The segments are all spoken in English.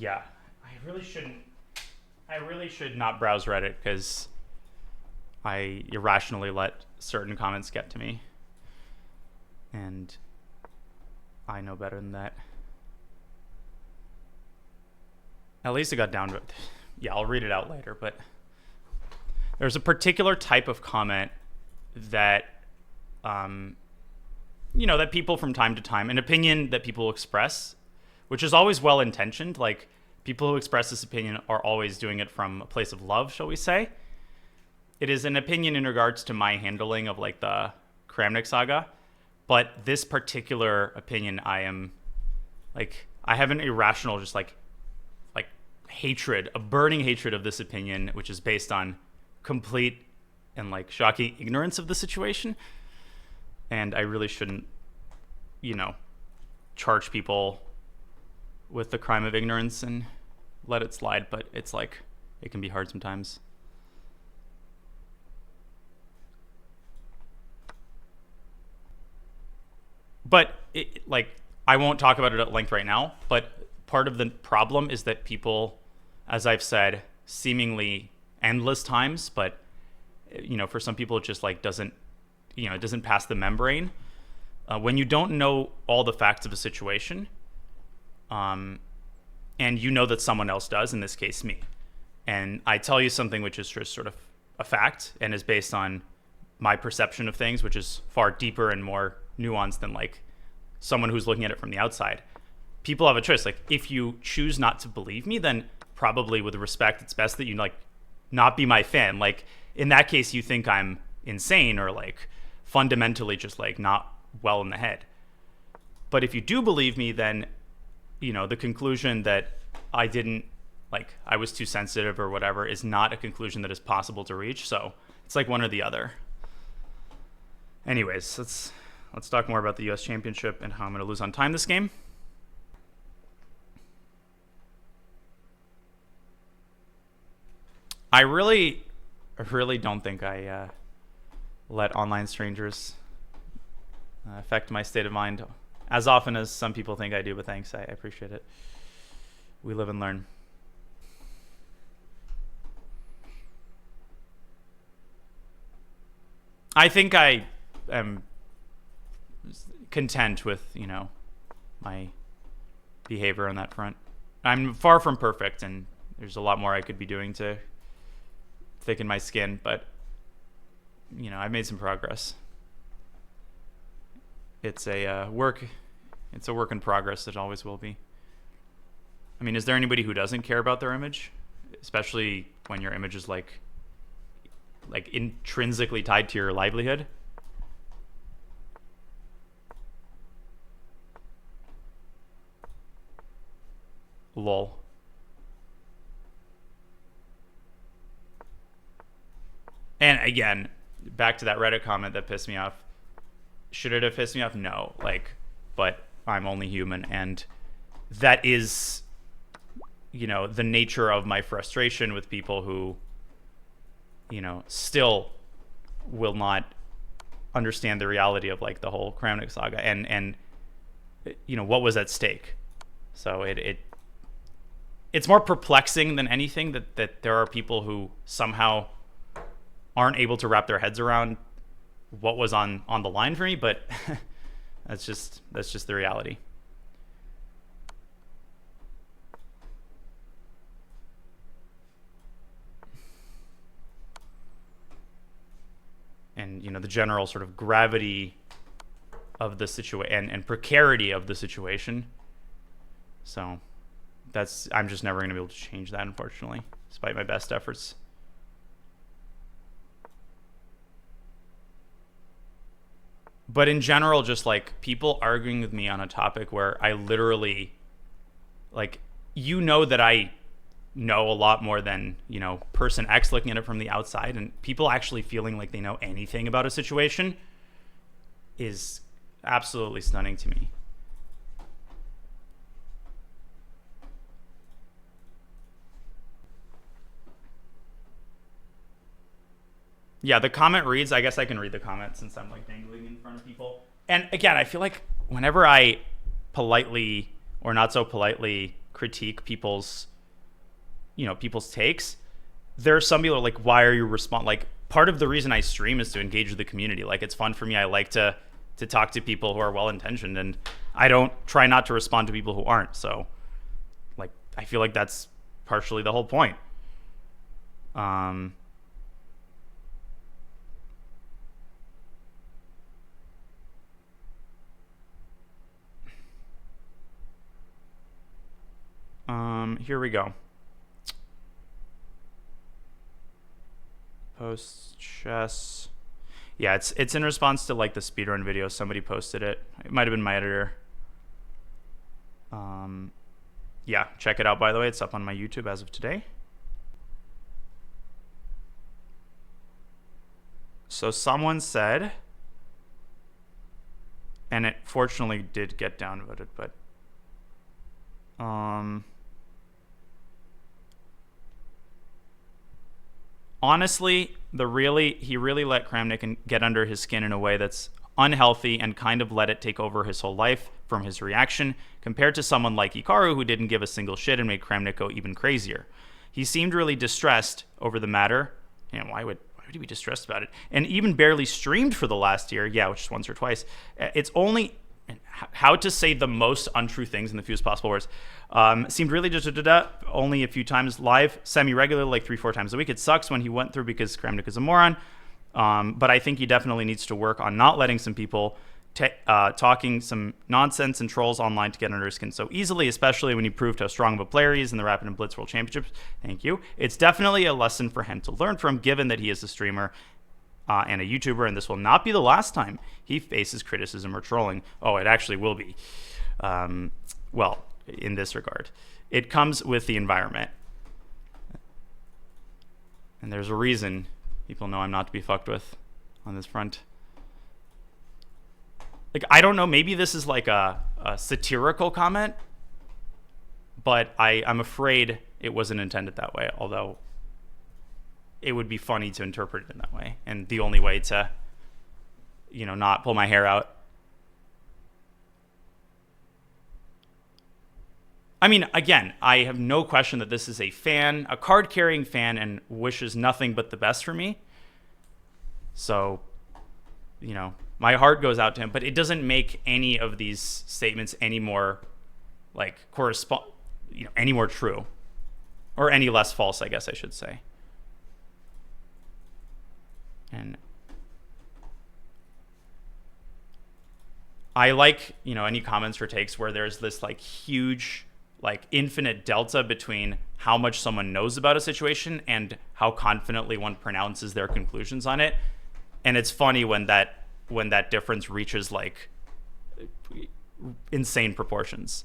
yeah, I really shouldn't. I really should not browse Reddit because I irrationally let certain comments get to me, and I know better than that. At least it got down to it. Yeah, I'll read it out later, but there's a particular type of comment that, that people from time to time, an opinion that people express, which is always well-intentioned. Like, people who express this opinion are always doing it from a place of love, shall we say. It is an opinion in regards to my handling of, like, the Kramnik saga. But this particular opinion, I have an irrational, just, like hatred, a burning hatred of this opinion, which is based on complete and, like, shocking ignorance of the situation. And I really shouldn't, charge people with the crime of ignorance and let it slide, but it's like, it can be hard sometimes. But I won't talk about it at length right now, but part of the problem is that people, as I've said, seemingly endless times, but for some people it just, like, doesn't pass the membrane. When you don't know all the facts of a situation, and you know that someone else does, in this case me, and I tell you something which is just sort of a fact and is based on my perception of things, which is far deeper and more nuanced than, like, someone who's looking at it from the outside. People have a choice. Like, if you choose not to believe me, then probably with respect, it's best that you, like, not be my fan. Like, in that case, you think I'm insane or, like, fundamentally just, like, not well in the head. But if you do believe me, then, the conclusion that I was too sensitive or whatever is not a conclusion that is possible to reach. So it's like one or the other. Anyways, let's talk more about the US Championship and how I'm going to lose on time this game. I really don't think I let online strangers affect my state of mind as often as some people think I do, but thanks. I appreciate it. We live and learn. I think I am content with, my behavior on that front. I'm far from perfect, and there's a lot more I could be doing to thicken my skin, but, I've made some progress. It's a work in progress. It always will be. I mean, is there anybody who doesn't care about their image, especially when your image is like intrinsically tied to your livelihood? Lol. And again, back to that Reddit comment that pissed me off. Should it have pissed me off? No. But I'm only human, and that is, the nature of my frustration with people who, still will not understand the reality of, like, the whole Kramnik saga and what was at stake. So it's more perplexing than anything that there are people who somehow aren't able to wrap their heads around what was on the line for me, but that's just the reality. And the general sort of gravity of the situation and precarity of the situation. So I'm just never going to be able to change that, unfortunately, despite my best efforts. But in general, just, like, people arguing with me on a topic where I literally, like, that I know a lot more than, person X looking at it from the outside, and people actually feeling like they know anything about a situation is absolutely stunning to me. Yeah, the comment reads, I guess I can read the comment since I'm, like, dangling in front of people. And again, I feel like whenever I politely or not so politely critique people's takes, there are some people like, why are you like, part of the reason I stream is to engage with the community. Like, it's fun for me. I like to talk to people who are well-intentioned, and I don't try not to respond to people who aren't. So, like, I feel like that's partially the whole point. Here we go. Post chess. Yeah, it's in response to like the speedrun video. Somebody posted it. It might have been my editor. Yeah, check it out, by the way. It's up on my YouTube as of today. So someone said, and it fortunately did get downvoted, but honestly, he really let Kramnik get under his skin in a way that's unhealthy and kind of let it take over his whole life from his reaction, compared to someone like Hikaru, who didn't give a single shit and made Kramnik go even crazier. He seemed really distressed over the matter. Why would he be distressed about it? And even barely streamed for the last year. Yeah, which is once or twice. It's only how to say the most untrue things in the fewest possible words. Seemed really only a few times live, semi-regular, like 3-4 times a week. It sucks when he went through because Kramnik is a moron. But I think he definitely needs to work on not letting some people talking some nonsense and trolls online to get under his skin so easily, especially when he proved how strong of a player he is in the Rapid and Blitz World Championships. Thank you. It's definitely a lesson for him to learn from, given that he is a streamer and a YouTuber, and this will not be the last time he faces criticism or trolling. Oh, it actually will be. Well, in this regard, it comes with the environment. And there's a reason people know I'm not to be fucked with on this front. Like, I don't know, maybe this is like a satirical comment, but I'm afraid it wasn't intended that way, although it would be funny to interpret it in that way. And the only way to, not pull my hair out. I mean, again, I have no question that this is a card-carrying fan, and wishes nothing but the best for me. So, my heart goes out to him, but it doesn't make any of these statements any more, like, any more true. Or any less false, I guess I should say. And I like, any comments or takes where there's this, like, huge, like, infinite delta between how much someone knows about a situation and how confidently one pronounces their conclusions on it. And it's funny when that difference reaches, like, insane proportions.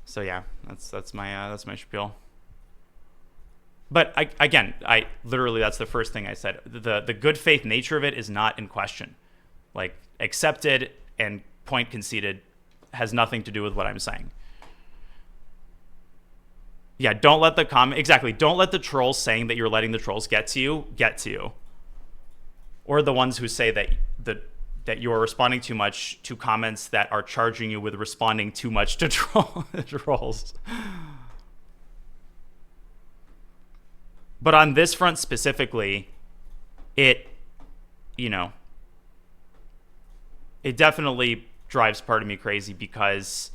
So yeah, that's my spiel. But I literally, that's the first thing I said. The good faith nature of it is not in question. Like, accepted and point conceded has nothing to do with what I'm saying. Yeah, don't let the don't let the trolls saying that you're letting the trolls get to you. Or the ones who say that you're responding too much to comments that are charging you with responding too much to trolls. But on this front specifically, it definitely drives part of me crazy because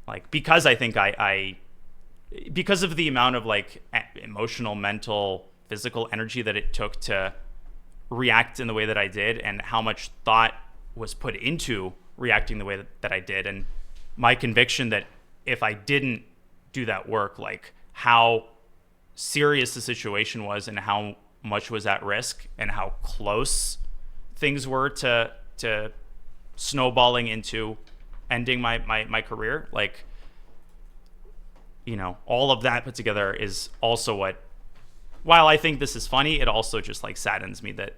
I think because of the amount of, like, emotional, mental, physical energy that it took to react in the way that I did, and how much thought was put into reacting the way that I did, and my conviction that if I didn't do that work, like, how serious the situation was and how much was at risk and how close things were to snowballing into ending my career, like, all of that put together is also what, while I think this is funny, it also just, like, saddens me that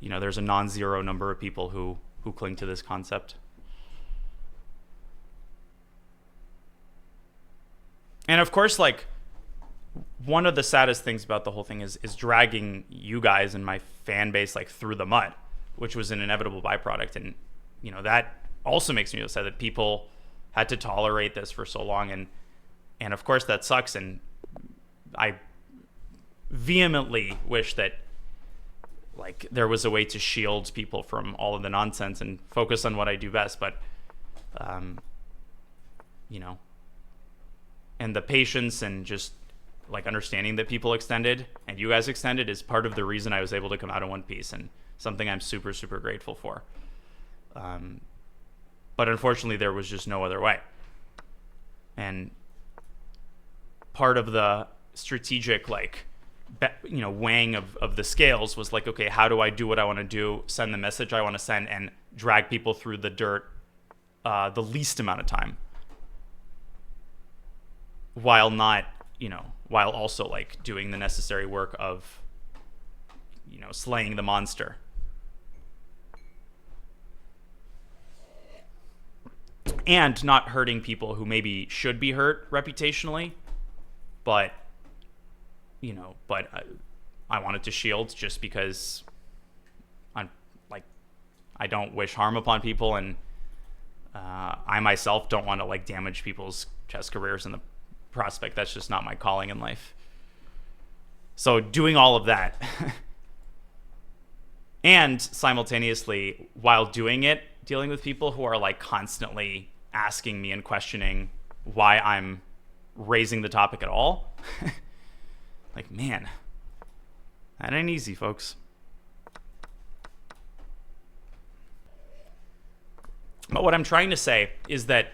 there's a non-zero number of people who cling to this concept. And of course, like, one of the saddest things about the whole thing is dragging you guys and my fan base like through the mud, which was an inevitable byproduct. And that also makes me sad that people had to tolerate this for so long, and of course that sucks. And I vehemently wish that like there was a way to shield people from all of the nonsense and focus on what I do best. But and the patience and just like understanding that people extended and you guys extended is part of the reason I was able to come out in one piece, and something I'm super, super grateful for. But unfortunately there was just no other way. And part of the strategic weighing of the scales was like, okay, how do I do what I want to do, send the message I want to send, and drag people through the dirt the least amount of time, while also like doing the necessary work of slaying the monster. And not hurting people who maybe should be hurt reputationally, but I wanted to shield just because I don't wish harm upon people, and I myself don't want to like damage people's chess careers in the prospect. That's just not my calling in life. So doing all of that and simultaneously while doing it, dealing with people who are like constantly asking me and questioning why I'm raising the topic at all. Like, man, that ain't easy, folks. But what I'm trying to say is that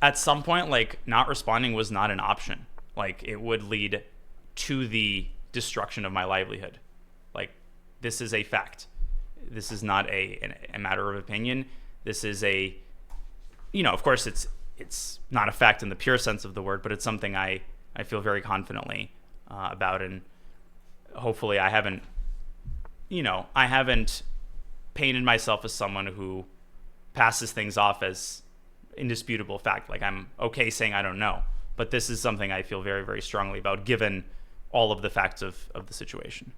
at some point, like, not responding was not an option. Like, it would lead to the destruction of my livelihood. Like, this is a fact. This is not a matter of opinion. This is of course it's not a fact in the pure sense of the word, but it's something I feel very confidently about. And hopefully I haven't painted myself as someone who passes things off as indisputable fact. Like, I'm okay saying I don't know, but this is something I feel very, very strongly about, given all of the facts of the situation.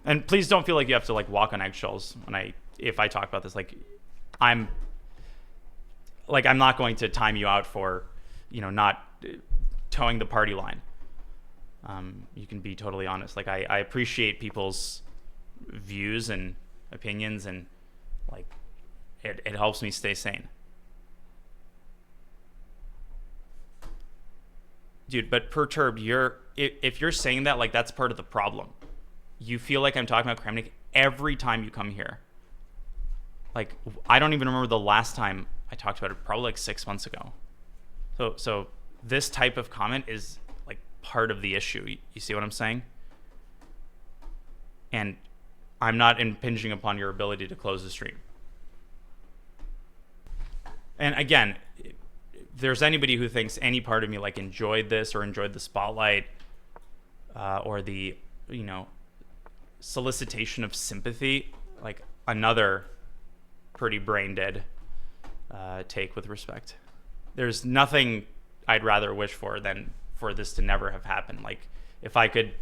And please don't feel like you have to like walk on eggshells if I talk about this. Like, I'm not going to time you out for not towing the party line. You can be totally honest. Like, I appreciate people's views and opinions, and like it helps me stay sane. Dude, but Perturbed, if you're saying that, like, that's part of the problem. You feel like I'm talking about Kramnik every time you come here. Like, I don't even remember the last time I talked about it, probably like 6 months ago. So this type of comment is like part of the issue. You see what I'm saying? And I'm not impinging upon your ability to close the stream. And again, if there's anybody who thinks any part of me like enjoyed this or enjoyed the spotlight or the solicitation of sympathy, like, another pretty brain dead take with respect. There's nothing I'd rather wish for than for this to never have happened. Like, if I could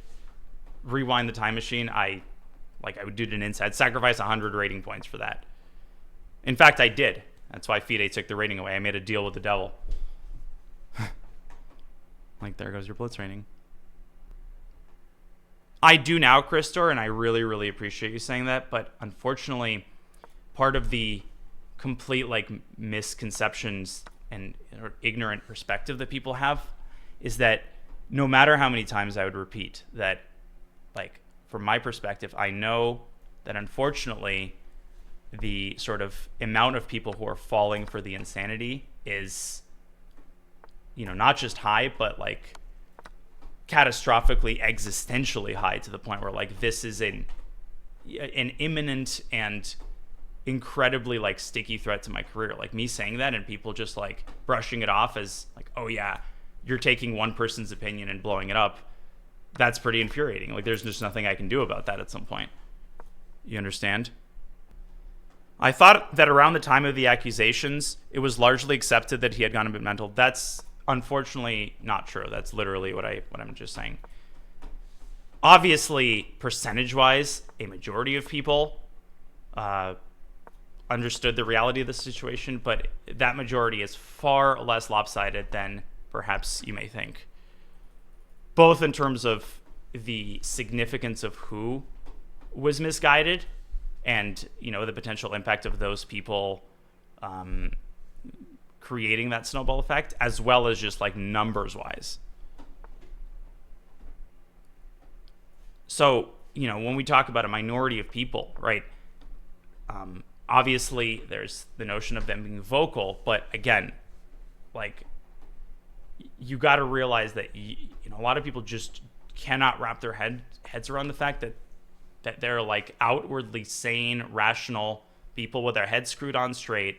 rewind the time machine, I would do it an inside. I'd sacrifice 100 rating points for that. In fact, I did. That's why FIDE took the rating away. I made a deal with the devil. Like, there goes your blitz rating. I do now, Christor, and I really, really appreciate you saying that. But unfortunately, part of the complete like misconceptions and ignorant perspective that people have is that no matter how many times I would repeat that, like, from my perspective, I know that unfortunately the sort of amount of people who are falling for the insanity is, not just high, but like catastrophically, existentially high, to the point where like this is an imminent and incredibly like sticky threat to my career. Like, me saying that and people just like brushing it off as like, oh yeah, you're taking one person's opinion and blowing it up. That's pretty infuriating. Like, there's just nothing I can do about that at some point. You understand? I thought that around the time of the accusations, it was largely accepted that he had gone a bit mental. That's unfortunately not true. That's literally what I'm just saying. Obviously, percentage-wise, a majority of people understood the reality of the situation, but that majority is far less lopsided than perhaps you may think. Both in terms of the significance of who was misguided and, the potential impact of those people creating that snowball effect, as well as just like numbers-wise. So, when we talk about a minority of people, right, obviously there's the notion of them being vocal, but again, like, you got to realize that, a lot of people just cannot wrap their heads around the fact that they're like outwardly sane, rational people with their heads screwed on straight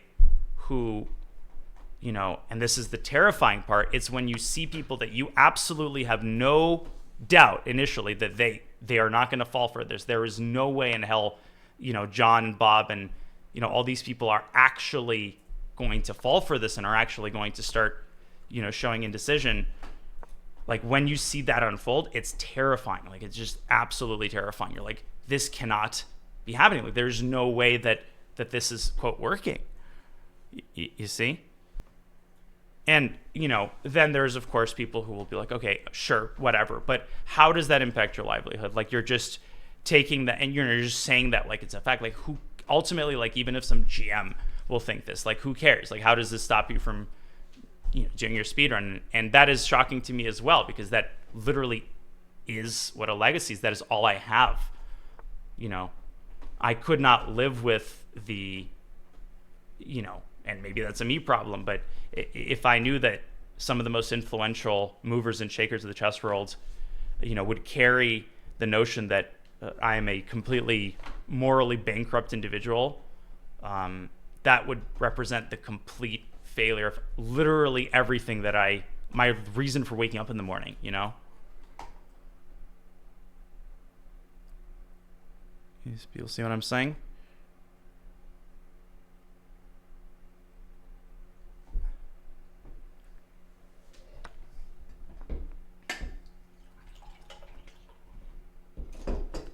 who, and this is the terrifying part, it's when you see people that you absolutely have no doubt initially that they are not going to fall for this. There is no way in hell, John and Bob and, all these people are actually going to fall for this and are actually going to start, showing indecision. Like, when you see that unfold, it's terrifying. Like, it's just absolutely terrifying. You're like, this cannot be happening. Like, there's no way that this is, quote, working. You see? And, then there's, of course, people who will be like, okay, sure, whatever. But how does that impact your livelihood? Like, you're just taking that and you're just saying that like it's a fact. Like, who ultimately, like, even if some GM will think this, like, who cares? Like, how does this stop you from, doing your speedrun? And that is shocking to me as well, because that literally is what a legacy is. That is all I have. I could not live with the, and maybe that's a me problem, but if I knew that some of the most influential movers and shakers of the chess world, would carry the notion that I am a completely morally bankrupt individual, that would represent the complete failure of literally everything that my reason for waking up in the morning, You'll see what I'm saying?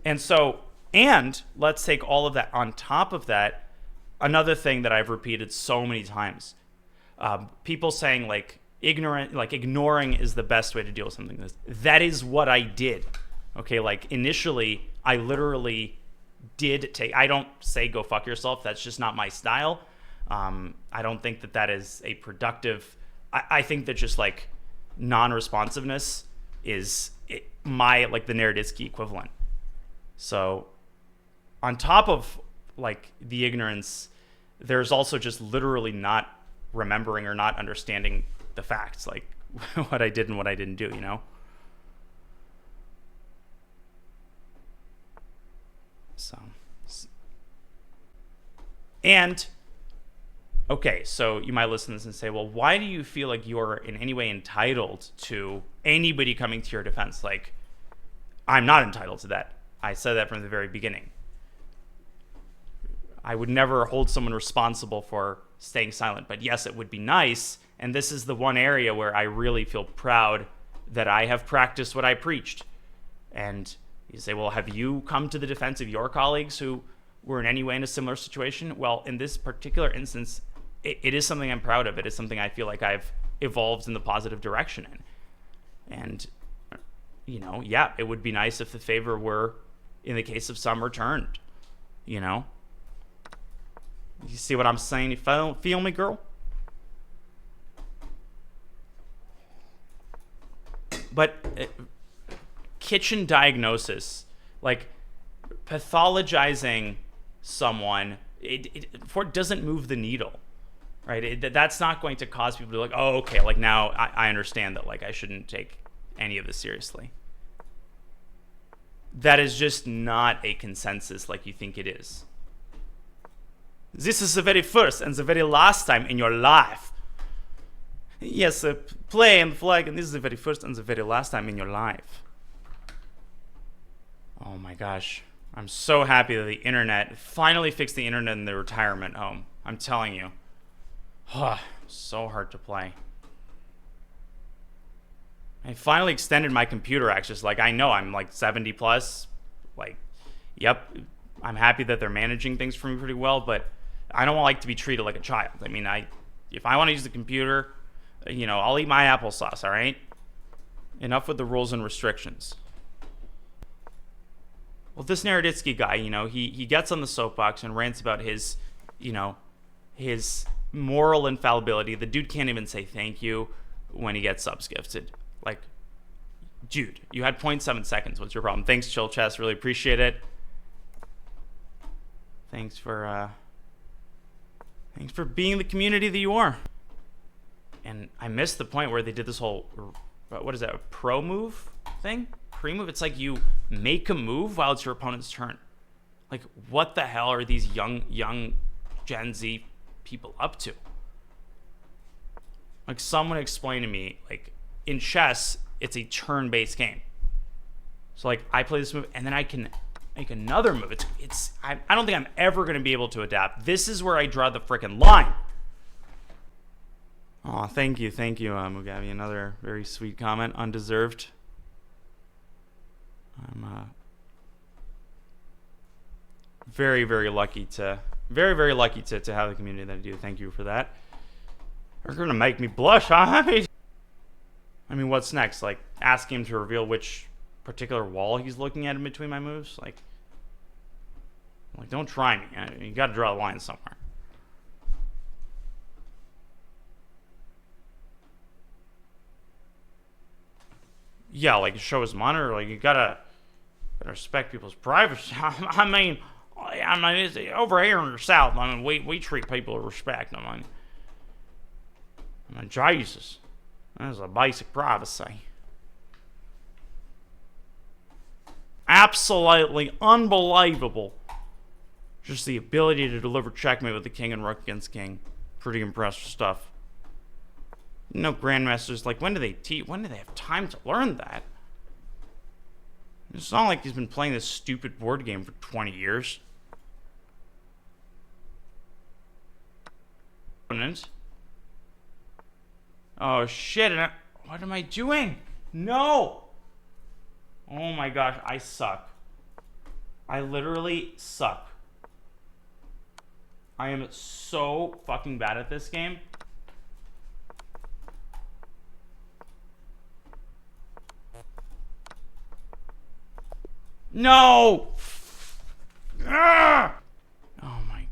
And let's take all of that on top of that. Another thing that I've repeated so many times, people saying like ignoring is the best way to deal with something like this. That is what I did. Okay, like initially I literally did take, I don't say go fuck yourself. That's just not my style. I don't think that is a productive, I think that just like non-responsiveness is my, like the Naroditsky equivalent. So on top of like the ignorance, there's also just literally not remembering or not understanding the facts, like what I did and what I didn't do, So, and okay, so you might listen to this and say, well, why do you feel like you're in any way entitled to anybody coming to your defense? Like, I'm not entitled to that. I said that from the very beginning. I would never hold someone responsible for staying silent, but yes, it would be nice. And this is the one area where I really feel proud that I have practiced what I preached. And you say, well, have you come to the defense of your colleagues who were in any way in a similar situation? Well, in this particular instance, it is something I'm proud of. It is something I feel like I've evolved in the positive direction in. And, yeah, it would be nice if the favor were, in the case of some, returned, You see what I'm saying? You feel me, girl? But kitchen diagnosis, like pathologizing someone, it doesn't move the needle, right? That's not going to cause people to be like, oh, okay, like now I understand that like I shouldn't take any of this seriously. That is just not a consensus like you think it is. This is the very first and the very last time in your life. Yes, play and flag, and this is the very first and the very last time in your life. Oh my gosh. I'm so happy that the internet finally fixed the internet in the retirement home. I'm telling you. So hard to play. I finally extended my computer access. Like, I know I'm like 70 plus. Like, yep, I'm happy that they're managing things for me pretty well, but I don't like to be treated like a child. I mean, if I want to use the computer, I'll eat my applesauce, all right? Enough with the rules and restrictions. Well, this Naroditsky guy, he gets on the soapbox and rants about his moral infallibility. The dude can't even say thank you when he gets subs gifted. Like, dude, you had 0.7 seconds. What's your problem? Thanks, Chill Chess. Really appreciate it. Thanks for being the community that you are. And I missed the point where they did this whole, what is that, a pro move thing? Pre-move? It's like you make a move while it's your opponent's turn. Like, what the hell are these young Gen Z people up to? Like, someone explain to me, like, in chess, it's a turn-based game. So, like, I play this move, and then I can make another move. I don't think I'm ever going to be able to adapt. This is where I draw the frickin' line. Aw, thank you, Mugabe. Another very sweet comment, undeserved. I'm very, very lucky to have the community that I do. Thank you for that. You're gonna make me blush, huh? I mean, what's next? Like, ask him to reveal which particular wall he's looking at in between my moves? Like don't try me. You gotta draw a line somewhere. Yeah, like, show his monitor. Like, you gotta respect people's privacy. I mean, it's over here in the South. I mean, we treat people with respect. I mean, Jesus, that's a basic privacy. Absolutely unbelievable. Just the ability to deliver checkmate with the king and rook against king. Pretty impressive stuff. Grandmasters, like, when do they have time to learn that? It's not like he's been playing this stupid board game for 20 years. Oh, shit. What am I doing? No! Oh my gosh, I suck. I literally suck. I am so fucking bad at this game. No! Ah! Oh my.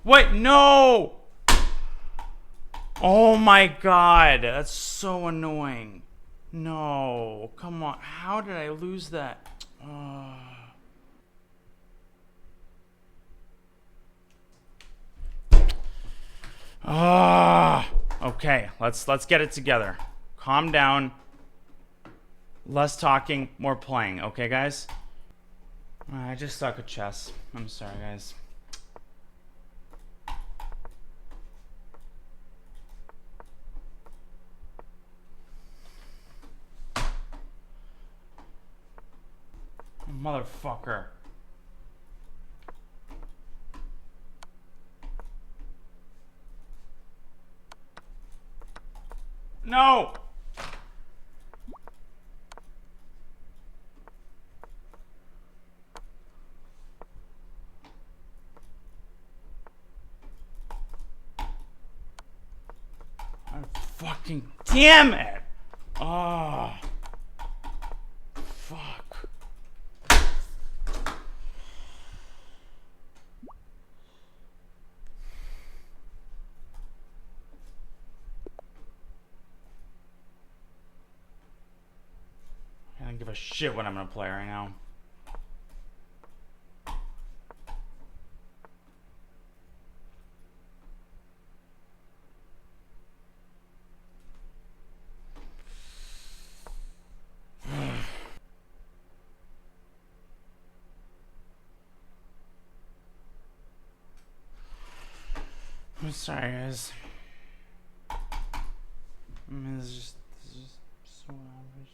What? No! Oh my god, that's so annoying. No, come on. How did I lose that? Okay, let's get it together. Calm down. Less talking, more playing. Okay, guys? I just suck at chess. I'm sorry, guys. Motherfucker. No! Fucking damn it! Oh. Fuck. don't give a shit what I'm gonna play right now. I'm sorry, guys. I mean, this is just so average.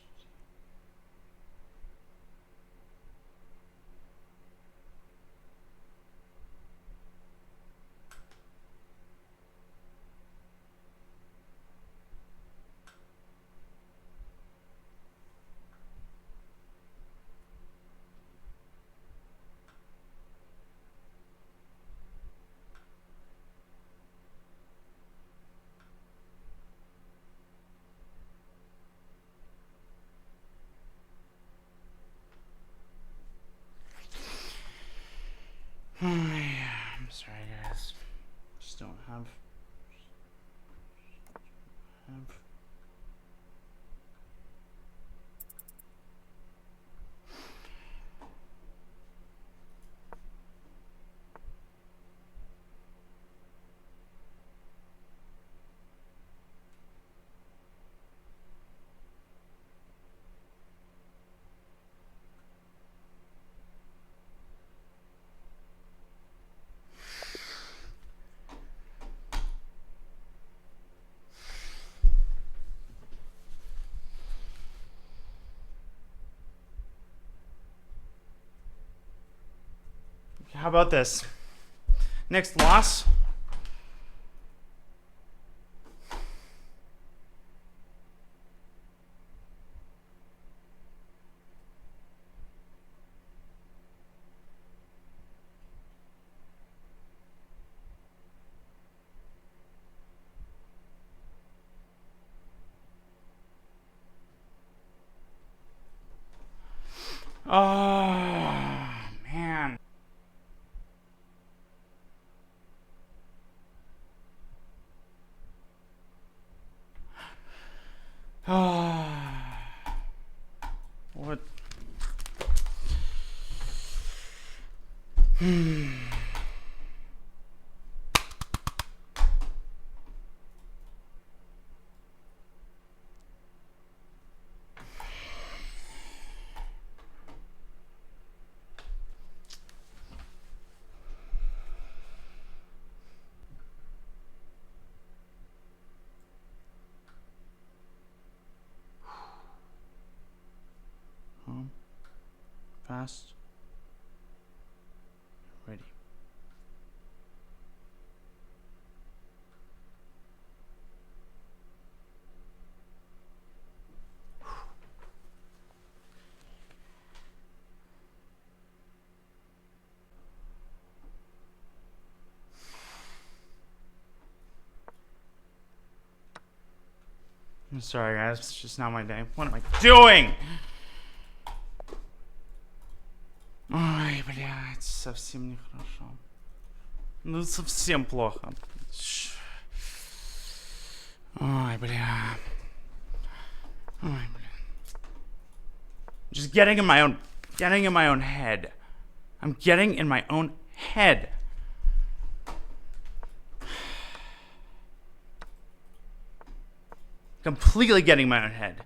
I'm sorry, guys. Just don't have. How about this? Next loss. Oh, man. What? Fast. Ready. I'm sorry, guys. It's just not my day. What am I doing? Ой, бля, это совсем нехорошо. Ну, совсем плохо. Ой, бля. Ой, бля. Just getting in my own head. I'm getting in my own head. Completely getting in my own head.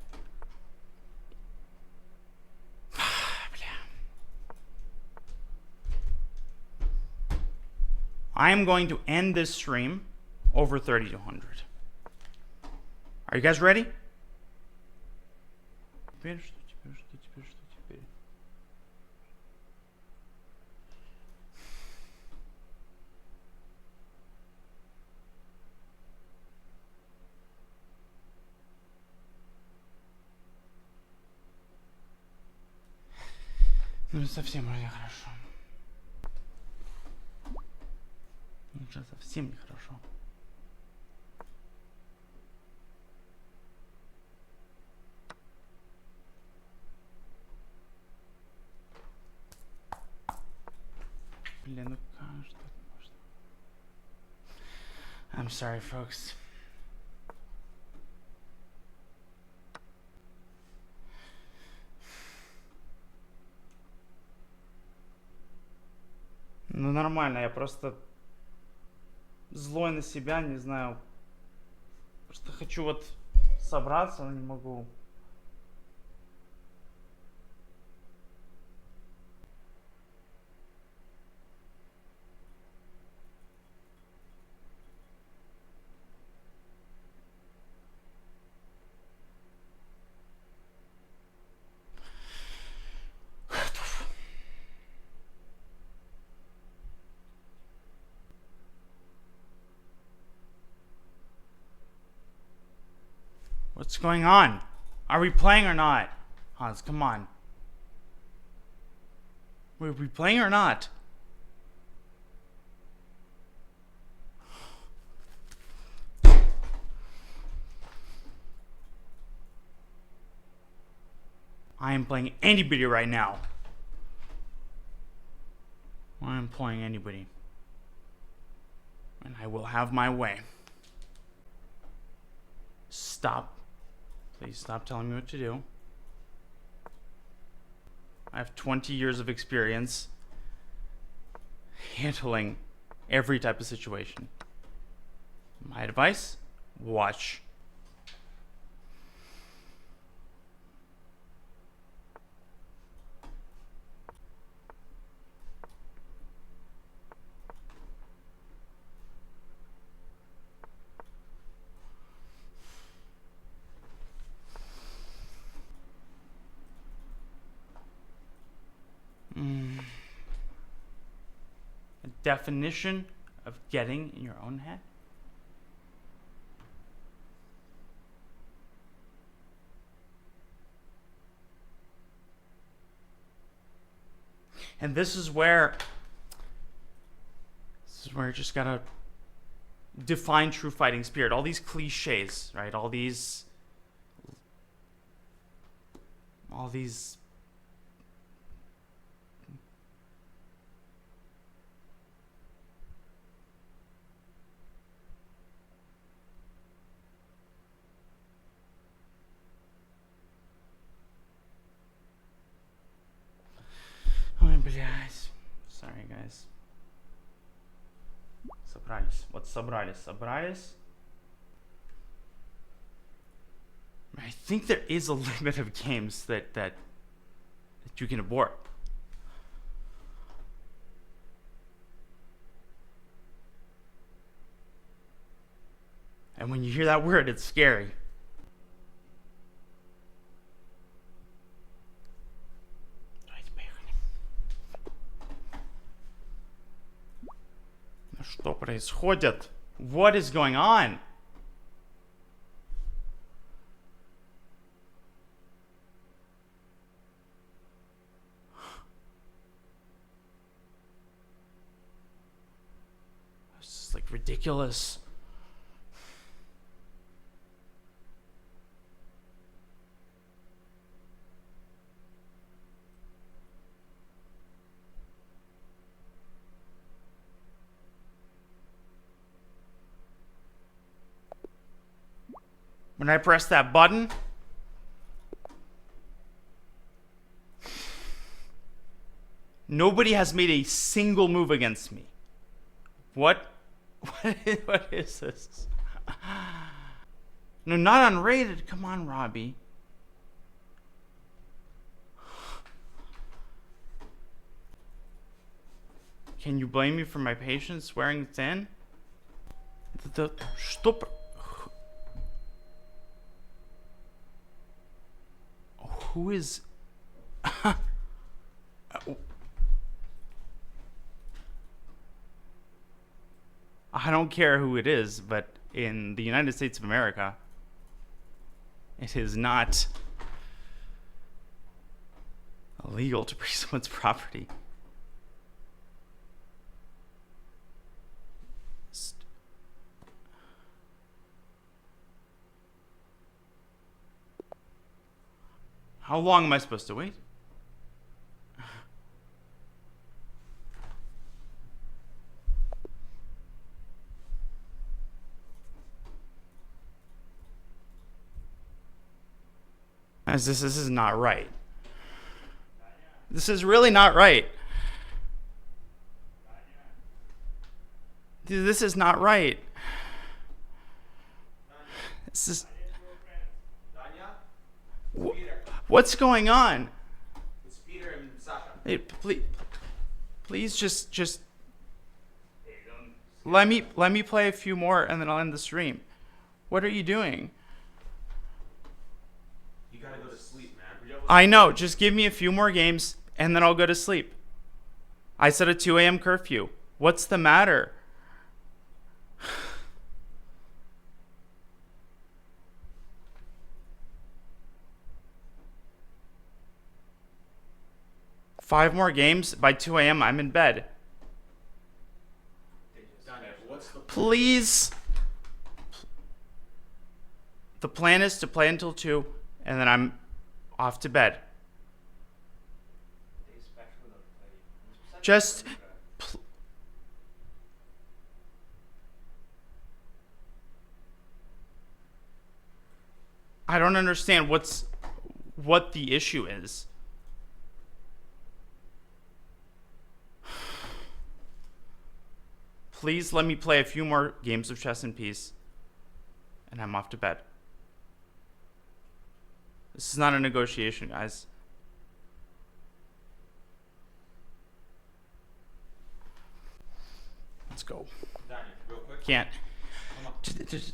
I am going to end this stream over 3200. Are you guys ready? Ну, совсем уже нехорошо. Уже совсем нехорошо. Блин, ну как что можно? I'm sorry, folks. Ну нормально, я просто злой на себя, не знаю. Просто хочу вот собраться, но не могу. What's going on? Are we playing or not? Hans, come on. Are we playing or not? I am playing anybody right now. I am playing anybody. And I will have my way. Stop. Please stop telling me what to do. I have 20 years of experience handling every type of situation. My advice? Watch. A definition of getting in your own head? And this is where you just gotta define true fighting spirit. All these cliches, right? All these Ой, блядь. Sorry, guys. Собрались. Вот собрались. Собрались. I think there is a limit of games that you can abort. And when you hear that word, it's scary. Что происходит? What is going on? This is like ridiculous. When I press that button, nobody has made a single move against me. What is this? No, not unrated. Come on, Robbie. Can you blame me for my patience wearing thin? Stop. Who is... I don't care who it is, but in the United States of America, it is not illegal to break someone's property. How long am I supposed to wait? This is not right. This is really not right. Dude, this is not right. This is... What's going on? It's Peter and Sasha. Hey, please just let me play a few more and then I'll end the stream. What are you doing? You gotta go to sleep, man. I know. Just give me a few more games and then I'll go to sleep. I set a 2 a.m. curfew. What's the matter? Five more games. By 2 a.m. I'm in bed. Please. The plan is to play until 2, and then I'm off to bed. Just... I don't understand what the issue is. Please let me play a few more games of chess in peace, and I'm off to bed. This is not a negotiation, guys. Let's go. Danya, real quick. Can't. Come on. Just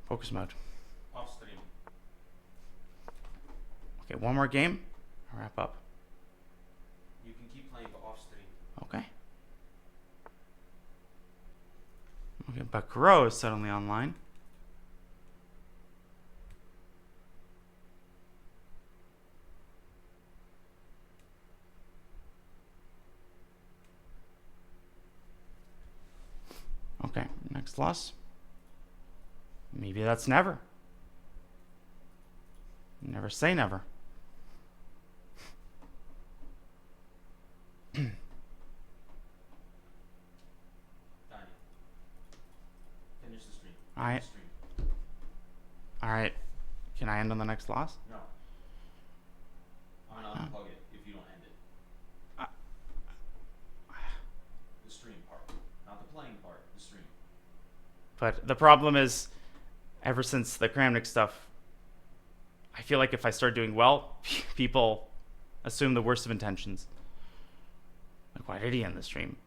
focus mode. Off stream. Okay, one more game. I'll wrap up. You can keep playing, but off stream. Okay. Okay, Bakuro is suddenly online. Okay, next loss. Maybe that's never. Never say never. Danya. Finish the stream. Alright. Alright. Can I end on the next loss? No. I'm gonna unplug it if you don't end it. The stream part. Not the playing part, the stream. But the problem is, ever since the Kramnik stuff, I feel like if I start doing well, people assume the worst of intentions. Like, why did he end the stream?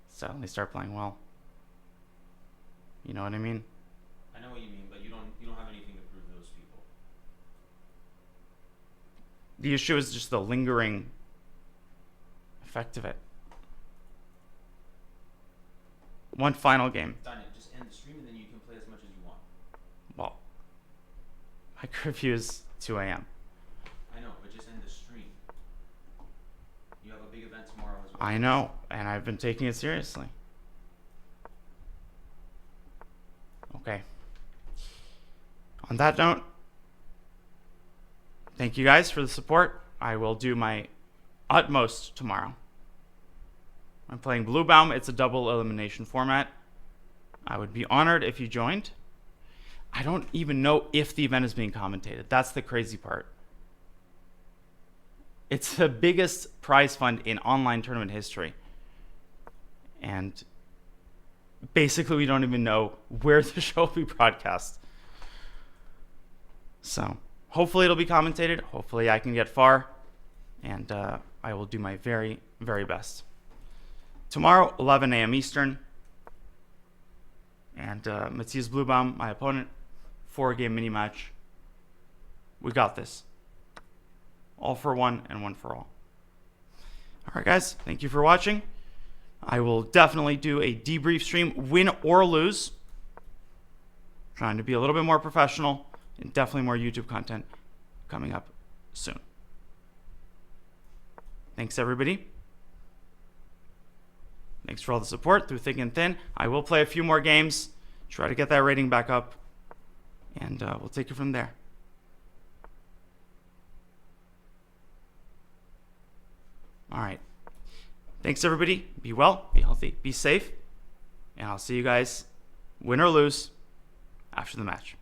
Suddenly start playing well. You know what I mean? I know what you mean, but you don't have anything to prove to those people. The issue is just the lingering effect of it. One final game. Danya, just end the stream and then you can play as much as you want. Well, my curfew is 2 a.m. I know, but just end the stream. You have a big event tomorrow as well. I know, and I've been taking it seriously. Okay. On that note, thank you guys for the support. I will do my utmost tomorrow. I'm playing Blue Baum. It's a double elimination format. I would be honored if you joined. I don't even know if the event is being commentated. That's the crazy part. It's the biggest prize fund in online tournament history. And basically, we don't even know where the show will be broadcast. So, hopefully it'll be commentated. Hopefully I can get far. And I will do my very, very best. Tomorrow, 11 a.m. Eastern. And Matthias Bluebaum, my opponent. 4-game mini match. We got this. All for one and one for all. All right, guys. Thank you for watching. I will definitely do a debrief stream, win or lose. Trying to be a little bit more professional, and definitely more YouTube content coming up soon. Thanks, everybody. Thanks for all the support through thick and thin. I will play a few more games, try to get that rating back up, and we'll take it from there. All right. Thanks, everybody. Be well, be healthy, be safe, and I'll see you guys, win or lose, after the match.